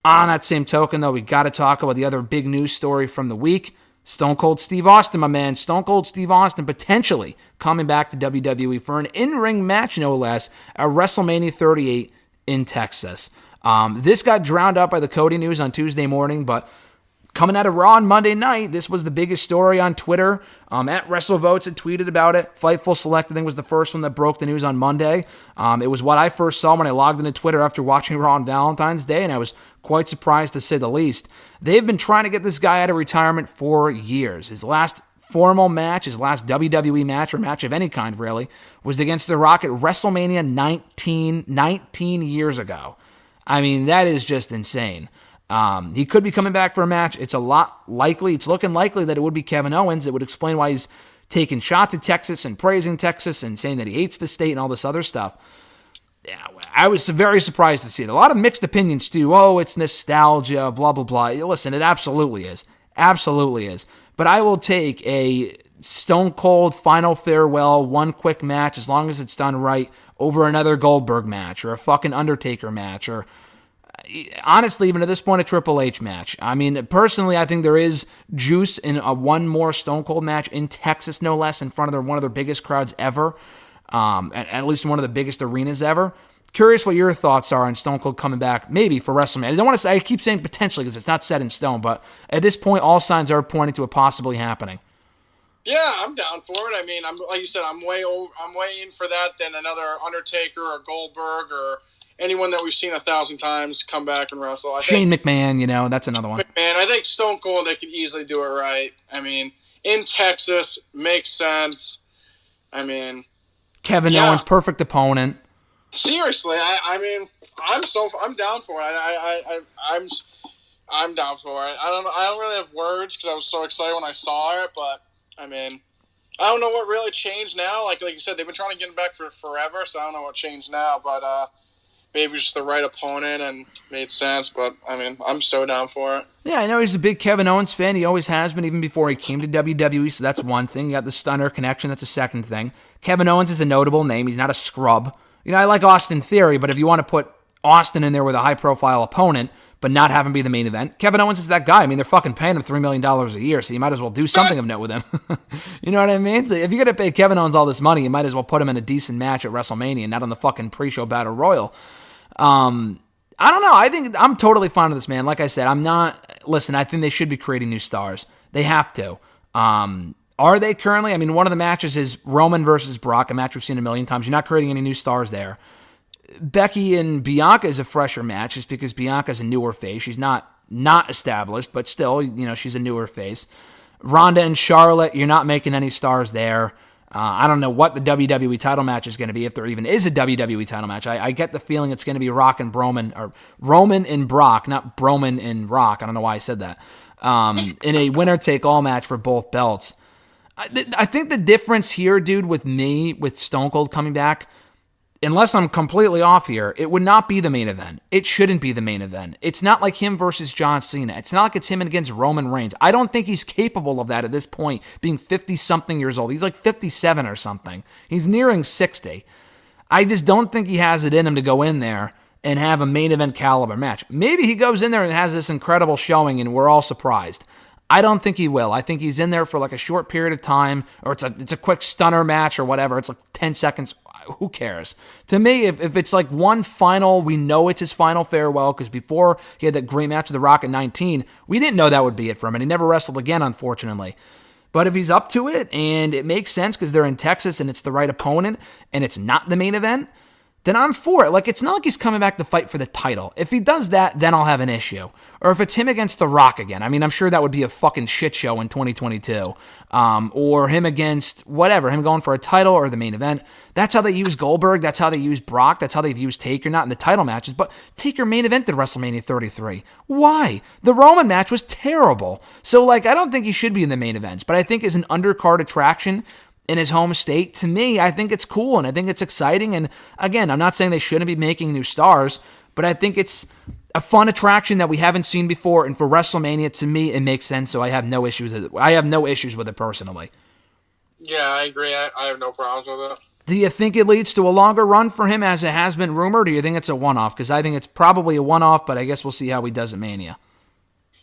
On that same token, though, we got to talk about the other big news story from the week. Stone Cold Steve Austin, my man. Stone Cold Steve Austin potentially coming back to WWE for an in-ring match, no less, at WrestleMania 38 in Texas. This got drowned out by the Cody news on Tuesday morning, but coming out of Raw on Monday night, this was the biggest story on Twitter. At WrestleVotes had tweeted about it. Fightful Select, I think, was the first one that broke the news on Monday. It was what I first saw when I logged into Twitter after watching Raw on Valentine's Day, and I was quite surprised to say the least. They've been trying to get this guy out of retirement for years. His last formal match, his last WWE match, or match of any kind, really, was against The Rock at WrestleMania 19 years ago. I mean, that is just insane. He could be coming back for a match. It's looking likely that it would be Kevin Owens. It would explain why he's taking shots at Texas and praising Texas and saying that he hates the state and all this other stuff. Yeah, I was very surprised to see it. A lot of mixed opinions too. Oh, it's nostalgia, blah, blah, blah. Listen, it absolutely is. Absolutely is. But I will take a Stone Cold final farewell, one quick match, as long as it's done right, over another Goldberg match or a fucking Undertaker match or, honestly, even at this point, a Triple H match. I mean, personally, I think there is juice in a one more Stone Cold match in Texas, no less, in front of one of their biggest crowds ever, at least one of the biggest arenas ever. Curious what your thoughts are on Stone Cold coming back, maybe for WrestleMania. I don't want to say, I keep saying potentially because it's not set in stone, but at this point, all signs are pointing to it possibly happening. Yeah, I'm down for it. I mean, like you said, I'm way in for that than another Undertaker or Goldberg or anyone that we've seen 1,000 times come back and wrestle. Shane McMahon, that's another one. McMahon, I think Stone Cold, they could easily do it right. I mean, in Texas, makes sense. I mean, Kevin Owens, perfect opponent. Seriously, I mean, I'm down for it. I'm down for it. I don't really have words because I was so excited when I saw it, but I mean, I don't know what really changed now. Like you said, they've been trying to get him back for forever, so I don't know what changed now, but maybe just the right opponent and made sense, but I mean, I'm so down for it. Yeah, I know he's a big Kevin Owens fan. He always has been, even before he came to WWE, so that's one thing. You got the Stunner connection, that's a second thing. Kevin Owens is a notable name. He's not a scrub. I like Austin Theory, but if you want to put Austin in there with a high-profile opponent, but not have him be the main event, Kevin Owens is that guy. I mean, they're fucking paying him $3 million a year, so you might as well do something of note with him. You know what I mean? So if you're going to pay Kevin Owens all this money, you might as well put him in a decent match at WrestleMania, not on the fucking pre-show Battle Royal. I don't know. I think I'm totally fine with this, man. Like I said, I think they should be creating new stars. They have to. Are they currently? I mean, one of the matches is Roman versus Brock, a match we've seen a million times. You're not creating any new stars there. Becky and Bianca is a fresher match just because Bianca's a newer face. She's not established, but still, she's a newer face. Ronda and Charlotte, you're not making any stars there. I don't know what the WWE title match is going to be, if there even is a WWE title match. I get the feeling it's going to be Rock and Broman, or Roman and Brock, not Broman and Rock. I don't know why I said that. In a winner-take-all match for both belts. I think the difference here, dude, with Stone Cold coming back, unless I'm completely off here, it would not be the main event. It shouldn't be the main event. It's not like him versus John Cena. It's not like it's him against Roman Reigns. I don't think he's capable of that at this point, being 50-something years old. He's like 57 or something. He's nearing 60. I just don't think he has it in him to go in there and have a main event caliber match. Maybe he goes in there and has this incredible showing and we're all surprised. I don't think he will. I think he's in there for like a short period of time, or it's a quick stunner match or whatever. It's like 10 seconds. Who cares? To me, if it's like one final, we know it's his final farewell, because before he had that great match with The Rock at 19, we didn't know that would be it for him, and he never wrestled again, unfortunately. But if he's up to it, and it makes sense because they're in Texas and it's the right opponent, and it's not the main event, then I'm for it. Like, it's not like he's coming back to fight for the title. If he does that, then I'll have an issue. Or if it's him against The Rock again. I mean, I'm sure that would be a fucking shit show in 2022. Or him against whatever, him going for a title or the main event. That's how they use Goldberg. That's how they use Brock. That's how they've used Taker, not in the title matches, but Taker main evented WrestleMania 33. Why? The Roman match was terrible. So, I don't think he should be in the main events, but I think as an undercard attraction in his home state, to me, I think it's cool and I think it's exciting. And again, I'm not saying they shouldn't be making new stars, but I think it's a fun attraction that we haven't seen before. And for WrestleMania, to me, it makes sense. So I have no issues with it. I have no issues with it personally. Yeah, I agree. I have no problems with it. Do you think it leads to a longer run for him as it has been rumored, or do you think it's a one-off? Because I think it's probably a one-off, but I guess we'll see how he does at Mania.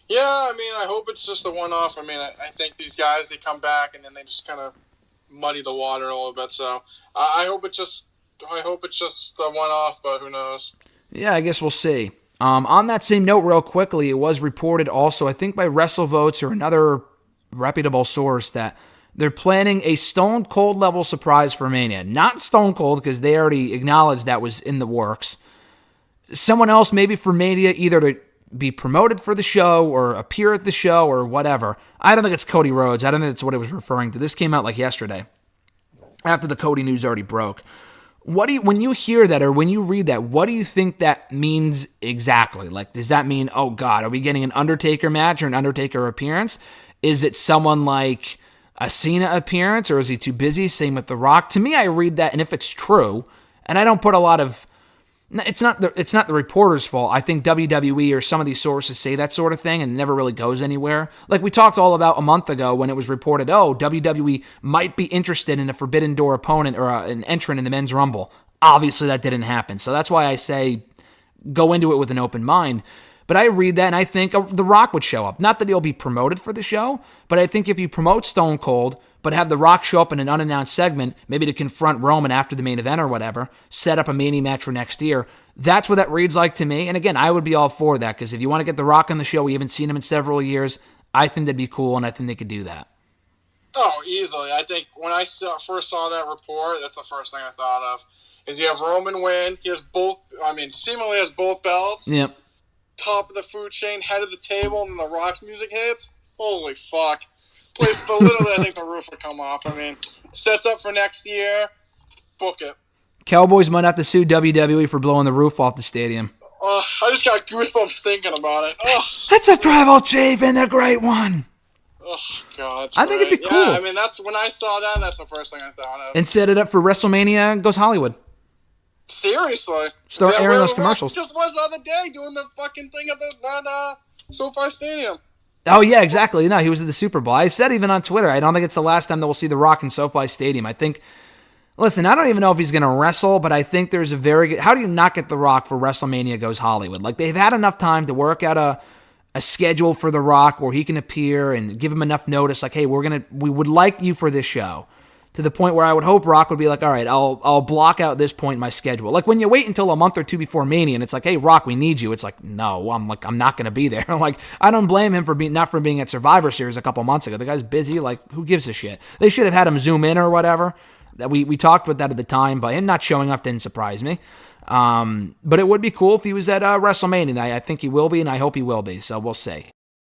Yeah, I mean, I hope it's just a one-off. I mean, I think these guys, they come back and then they just kind of muddy the water a little bit. So I hope it's just a one-off, but who knows? Yeah, I guess we'll see. On that same note, real quickly, it was reported also, I think by WrestleVotes or another reputable source, that they're planning a Stone Cold level surprise for Mania. Not Stone Cold, because they already acknowledged that was in the works. Someone else maybe for Mania, either to be promoted for the show or appear at the show or whatever. I don't think it's Cody Rhodes. I don't think that's what it was referring to. This came out like yesterday, after the Cody news already broke. When you hear that or when you read that, what do you think that means exactly? Like, does that mean, oh God, are we getting an Undertaker match or an Undertaker appearance? Is it someone like a Cena appearance, or is he too busy? Same with The Rock. To me, I read that, and if it's true, and I don't put a lot of, it's not the reporter's fault. I think WWE or some of these sources say that sort of thing and it never really goes anywhere. Like we talked all about a month ago when it was reported, oh, WWE might be interested in a Forbidden Door opponent or an entrant in the Men's Rumble. Obviously, that didn't happen. So that's why I say go into it with an open mind. But I read that and I think The Rock would show up. Not that he'll be promoted for the show, but I think if you promote Stone Cold, but have The Rock show up in an unannounced segment, maybe to confront Roman after the main event or whatever, set up a Mania match for next year, that's what that reads like to me. And again, I would be all for that, because if you want to get The Rock on the show, we haven't seen him in several years, I think that'd be cool, and I think they could do that. Oh, easily. I think when I first saw that report, that's the first thing I thought of, is you have Roman win, he has both, seemingly has both belts. Yep. Top of the food chain, head of the table, and The Rock's music hits. Holy fuck. Place, literally, I think the roof would come off. Sets up for next year. Book it. Cowboys might have to sue WWE for blowing the roof off the stadium. I just got goosebumps thinking about it. That's a tribal chief and a great one. Oh, God. I think it'd be cool. Yeah, that's when I saw that, that's the first thing I thought of. And set it up for WrestleMania Goes Hollywood. Seriously. Start airing those commercials. Just was the other day doing the fucking thing at the SoFi Stadium. Oh, yeah, exactly. No, he was at the Super Bowl. I said even on Twitter, I don't think it's the last time that we'll see The Rock in SoFi Stadium. I think, listen, I don't even know if he's going to wrestle, but I think there's a very good, how do you not get The Rock for WrestleMania Goes Hollywood? Like, they've had enough time to work out a schedule for The Rock where he can appear and give him enough notice, like, hey, we would like you for this show. To the point where I would hope Rock would be like, all right, I'll block out this point in my schedule. Like when you wait until a month or two before Mania and it's like, hey, Rock, we need you. It's like, no, I'm not going to be there. Like, I don't blame him for being at Survivor Series a couple months ago. The guy's busy. Like, who gives a shit? They should have had him zoom in or whatever. That we talked about that at the time, but him not showing up didn't surprise me. But it would be cool if he was at WrestleMania. I think he will be, and I hope he will be. So we'll see.